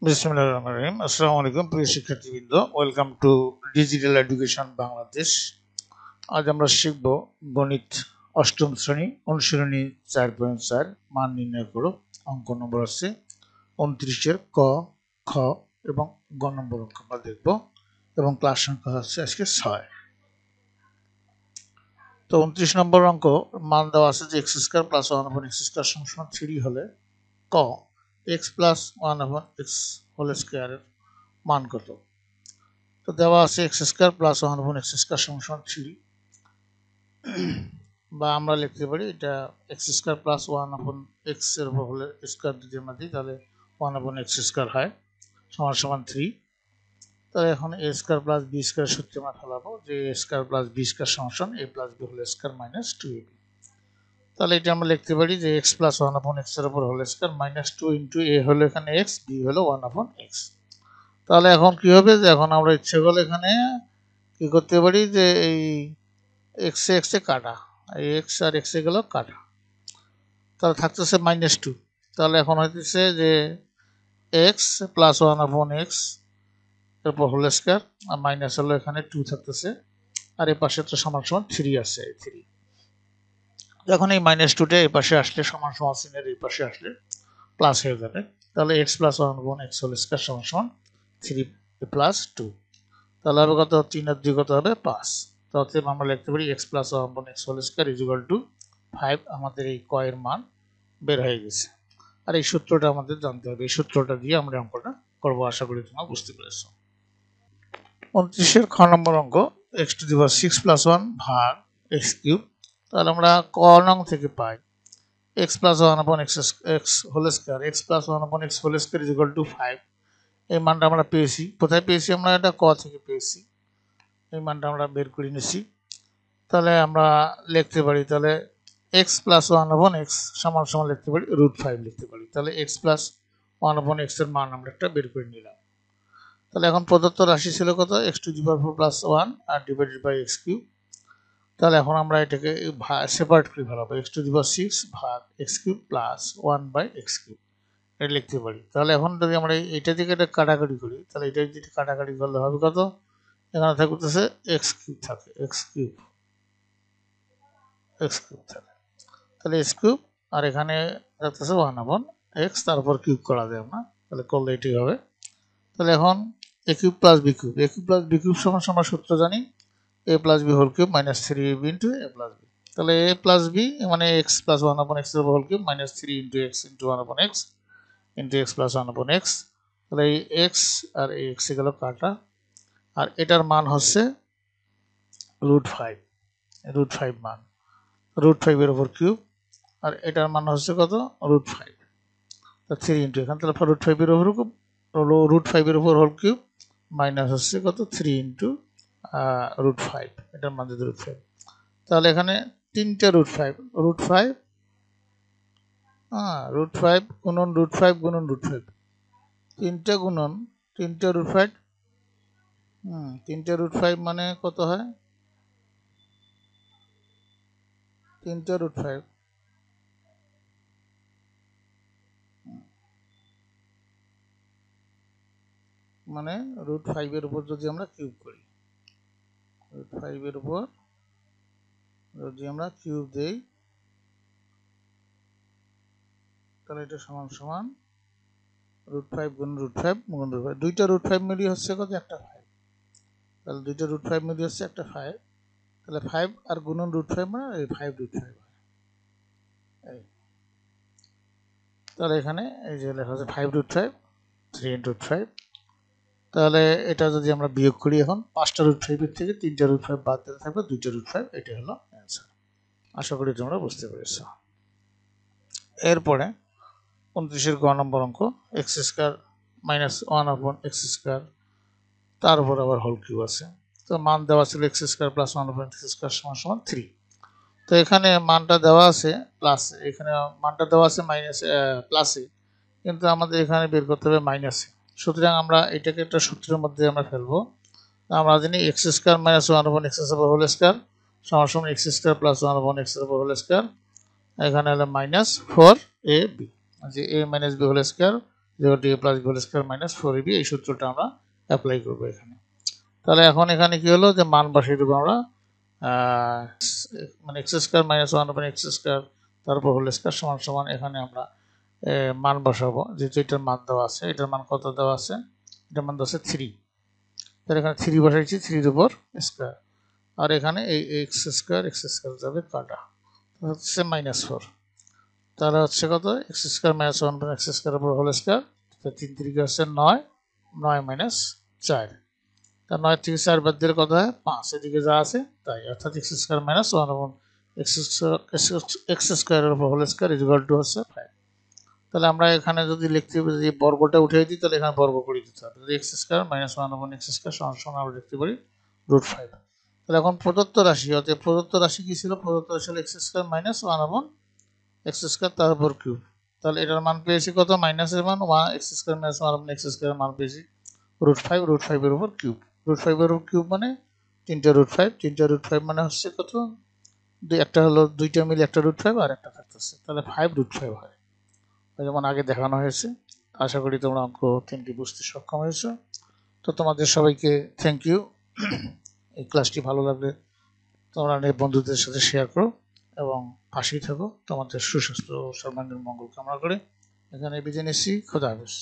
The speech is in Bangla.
বিসমিল্লাহিররহমানিররহিম। আসসালামু আলাইকুম প্রিয় শিক্ষার্থীবৃন্দ, welcome to digital education Bangladesh. আজ আমরা শিখব গণিত অষ্টম শ্রেণী অনুশীলনী 4.4 মান নির্ণয় করো। অঙ্ক নম্বর আছে 29-এর ক, খ এবং গ নম্বর অঙ্ক আমরা দেখব এবং ক্লাস সংখ্যা হচ্ছে আজকে 6। তো 29 নম্বর অঙ্ক মান দেওয়া আছে যে x² + 1/x² = 3 হলে ক x + 1/x² এর মান কত। তো দেওয়া আছে x² + 1/x² = 3, বা আমরা লিখতে পারি এটা x² + 1/x এর উপর হলে স্কয়ার যদি আমরা দিই তাহলে 1/x² হয় সমান 3। তাহলে এখন a² + b² সূত্রে আমরা ফেলাবো যে a² + b² = a + b whole square - 2ab। তাহলে এটা আমরা লিখতে পারি যে x + 1/x এর উপর হোল স্কয়ার -2 * a হলো এখানে x, b হলো 1/x। তাহলে এখন কি হবে যে এখন আমরা ইচ্ছে করলে এখানে কি করতে পারি যে এই x এ কাটা, এই x আর x এ গেল কাটা, তাহলে থাকতেছে -2। তাহলে এখন হইতেছে যে x + 1/x এর উপর হোল স্কয়ার আর মাইনাস হলো এখানে 2 থাকতেছে, আর এই পাশে তো সমান 3 আছে, 3। যখন এই -2টা এই পাশে আসলে সমান চিহ্নের এই পাশে আসলে প্লাস হয়ে যাবে। তাহলে x + 1/x হোল স্কয়ার = 3 + 2। তাহলে হবে কত, 3 আর 2 কত হবে 5। অতএব আমরা লিখতে পারি x + 1/x হোল স্কয়ার = 5। আমাদের এই ক এর মান বের হয়ে গেছে। আর এই সূত্রটা আমাদের জানতে হবে, এই সূত্রটা দিয়ে আমরা অঙ্কটা করব। আশা করি তোমরা বুঝতে পেরেছো। 29-এর খ নম্বর অঙ্ক x⁶ + 1 ভাগ x³। তাহলে আমরা ক নং থেকে পাই x + 1/x whole square x + 1/x whole square = 5। এই মানটা আমরা পেয়েছি। কোথায় পেয়েছি আমরা? এটা ক থেকে পেয়েছি। এই মানটা আমরা বের করে নিছি। তাহলে আমরা লিখতে পারি তাহলে x + 1/x = লিখতে পারি √5 লিখতে পারি। তাহলে x + 1/x এর মান আমরা একটা বের করে নিলাম। তাহলে এখন প্রদত্ত রাশি ছিল কত, x⁴ + 1 R divided by x³। তাহলে এখন আমরা এটাকে সেপারেট করে ফেলাবো, x⁶ ভাগ x³ প্লাস 1/x³ এটা লিখতে পারি। তাহলে এখন যদি আমরা এটা থেকে এটা কাটাকাটি করি তাহলে এটা যদি কাটাকাটি করলে হবে কত, এখানে থাকতেছে x³ থাকে, x³ থাকে, তাহলে x³ আর এখানে থাকতেছে 1/x, তারপর কিউব করা যায় না, তাহলে করলে এটাই হবে। তাহলে এখন a³ + b³ + b³ আমরা সূত্র জানি a + b whole cube -3ab * a + b। তাহলে a + b মানে x + 1/x এর whole cube -3 * x * 1/x * x + 1/x। তাহলে এই x আর এই x গেল কাটা, আর এটার মান হচ্ছে √5 মান, √5 এর উপর কিউব, আর এটার মান হচ্ছে কত, √5। তো 3 * এখান থেকে √5 এর উপর √5 এর উপর হোল কিউব মাইনাস হচ্ছে কত, 3 * √5, এটার মান যদি √5। তাহলে এখানে 3টা √5 গুণন √5 গুণন √5, 3টা গুণন 3টা √5, 3টা √5 মানে কত হয়, 3টা √5 মানে √5 এর উপর যদি আমরা কিউব করি, √5 এর উপর যদি আমরা কিউব দেই তাহলে এটা সমান √5 গুণ √5 গুণ √5, দুইটা √5 মিলিয়ে হচ্ছে কত, একটা 5। তাহলে দুইটা √5 মিলিয়ে হচ্ছে একটা 5। তাহলে 5 আর গুণন √5 মানে এই 5 √5 হয়। তাহলে এখানে এই যে লেখা আছে 5 √5 3 * 5। তাহলে এটা যদি আমরা বিয়োগ করি, এখন 5টা √5 এর থেকে 3টা √5 বাদ দিতে থাকবে 2টা √5, এটা হলো অ্যান্সার। আশা করি তোমরা বুঝতে পেরেছো। এরপরে 29-এর গ নম্বর অঙ্ক x² - 1/x², তার উপর আবার হোল কিউব আছে। তো মান দেওয়া ছিল x² + 1/x² = 3। তো এখানে মানটা দেওয়া আছে প্লাস, এখানে মানটা দেওয়া আছে প্লাসে, কিন্তু আমাদের এখানে বের করতে হবে মাইনাসে। সুতরাং আমরা এটাকে একটা সূত্রের মধ্যে আমরা ফেলবো। আমরা জানি x² - 1/x² whole square = x² + 1/x² whole square. এখানে হলো -4ab, যে a - b হোল স্কয়ার যেটা a plus b whole square minus 4ab, এই সূত্রটা আমরা অ্যাপ্লাই করব এখানে। তাহলে এখন এখানে কি হলো যে মান বসিয়ে দেবো আমরা, মানে x square minus 1 x square তারপর হোল স্কয়ার সমান সমান, এখানে আমরা মান বসাবো, যেহেতু এটার মান দেওয়া আছে, এটার মান কত দেওয়া আছে, এটার মান দেওয়া আছে 3, তাহলে এখানে 3 বসাইছি, 3 উপর স্কয়ার, আর এখানে এই এক্স স্কয়ার যাবে কাটা, হচ্ছে -4, তাহলে হচ্ছে কত, x square minus 1 x square উপর হোল স্কয়ার, 3 3 হচ্ছে 9, 9 মাইনাস 4, তার 9 থেকে 4 বাদ দিলে কত হয় 5, এদিকে যা আছে তাই, অর্থাৎ এক্স স্কয়ার মাইনাস 1 এক্স স্কয়ারের উপর হোল স্কয়ার ইকুয়াল টু হচ্ছে 5। তাহলে আমরা এখানে যদি লিখতে পারি, যে বর্গটা উঠিয়ে দিই, তাহলে এখানে বর্গ করে দিতে হবে, যদি x square minus 1 x square সমান আমরা লিখতে পারি √5। তাহলে এখন প্রদত্ত রাশি, অর্থাৎ প্রদত্ত রাশি কি ছিল, প্রদত্ত রাশি হলো x square minus 1 x square তার উপর কিউব, তাহলে এটার মান পেয়েছি কত, মাইনাসের মান 1 x square minus 1 x square মান পেয়েছি √5, √5 এর উপর কিউব, √5 এর উপর কিউব মানে 3টা √5, 3টা √5 মানে হচ্ছে কত, একটা হলো 2টা মিলে একটা √5 আর একটা থাকতেছে, তাহলে 5√5 হয়, যেমন আগে দেখানো হয়েছে। আশা করি তোমরা অঙ্ক 3টি বুঝতে সক্ষম হয়েছো। তো তোমাদের সবাইকে থ্যাংক ইউ। এই ক্লাসটি ভালো লাগলে তোমরা বন্ধুদের সাথে শেয়ার করো এবং পাশেই থাকো, তোমাদের সুস্বাস্থ্য ও সর্বাঙ্গীন মঙ্গল কামনা করে এখানে বিদায় নিচ্ছি। খোদা হাফেজ।